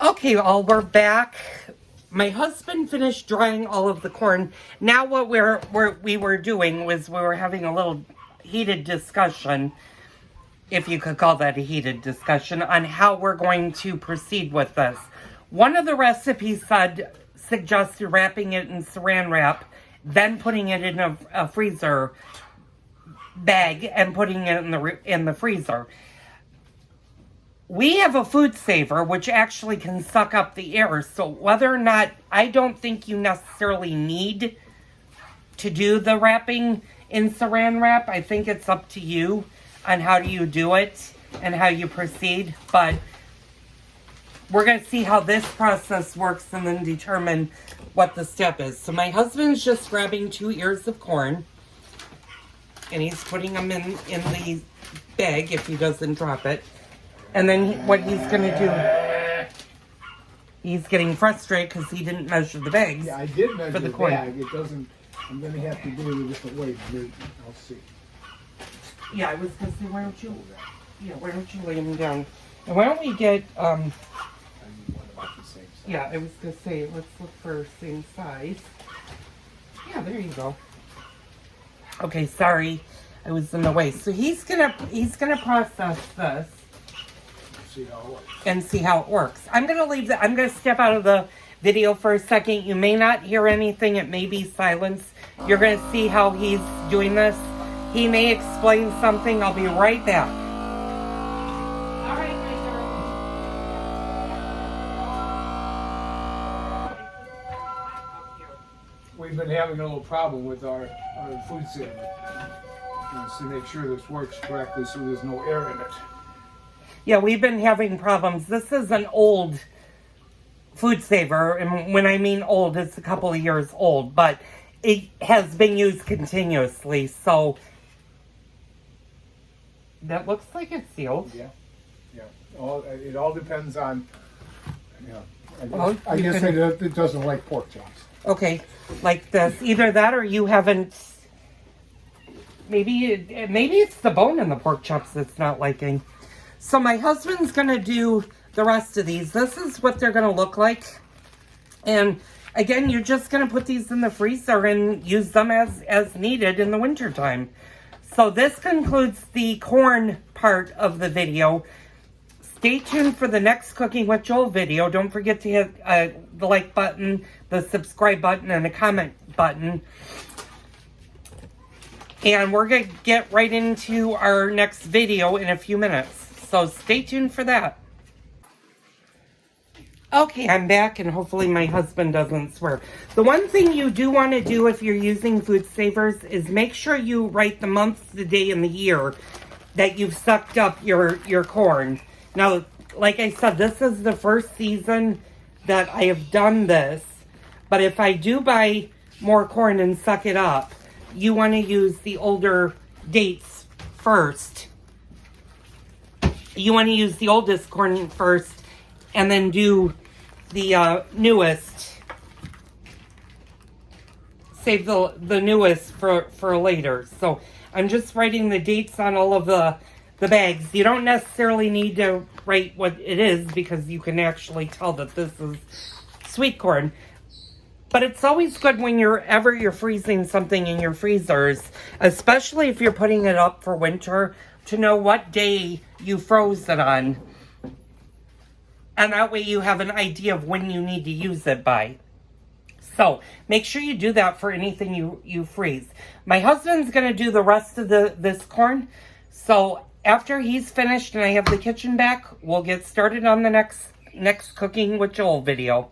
Okay, well, we're back. My husband finished drying all of the corn. Now what we were doing was we were having a little heated discussion, if you could call that a heated discussion, on how we're going to proceed with this. One of the recipes suggested wrapping it in saran wrap, then putting it in a freezer bag and putting it in the freezer. We have a food saver, which actually can suck up the air. So whether or not, I don't think you necessarily need to do the wrapping in saran wrap. I think it's up to you on how you do it and how you proceed. But we're going to see how this process works and then determine what the step is. So my husband's just grabbing 2 ears of corn. And he's putting them in the bag if he doesn't drop it. And then what he's going to do, he's getting frustrated because he didn't measure the bags. Yeah, I did measure for the the corn. bag. It doesn't, I'm going to have to do it a different way. I'll see. Yeah, I was going to say, why don't you lay them down? And why don't we get, I need one about the same size. yeah, I was going to say, let's look for same size. Yeah, there you go. Okay, sorry, I was in the way. So he's gonna process this. See how it works. And see how it works. I'm gonna step out of the video for a second. You may not hear anything. It may be silence. You're gonna see how he's doing this. He may explain something. I'll be right back. All right, We've been having a little problem with our food saver. To make sure this works correctly so there's no air in it. Yeah, we've been having problems. This is an old food saver, and when I mean old, it's a couple of years old, but it has been used continuously, so that looks like it's sealed. Yeah. It all depends on. Yeah. I you guess can- it doesn't like pork chops. Okay, like this. Either that or you haven't. Maybe it's the bone in the pork chops that's not liking. So my husband's going to do the rest of these. This is what they're going to look like. And again, you're just going to put these in the freezer and use them as needed in the wintertime. So this concludes the corn part of the video. Stay tuned for the next Cooking with Joel video. Don't forget to hit the like button, the subscribe button, and the comment button. And we're going to get right into our next video in a few minutes. So stay tuned for that. Okay, I'm back, and hopefully my husband doesn't swear. The one thing you do want to do if you're using food savers is make sure you write the month, the day, and the year that you've sucked up your corn. Now, like I said, this is the first season that I have done this. But if I do buy more corn and suck it up, you want to use the older dates first. You want to use the oldest corn first and then do the newest. Save the newest for later. So I'm just writing the dates on all of the bags. You don't necessarily need to write what it is because you can actually tell that this is sweet corn. But it's always good when you're freezing something in your freezers, especially if you're putting it up for winter, to know what day you froze it on. And that way you have an idea of when you need to use it by. So make sure you do that for anything you freeze. My husband's going to do the rest of this corn. So after he's finished and I have the kitchen back, we'll get started on the next Cooking with Joel video.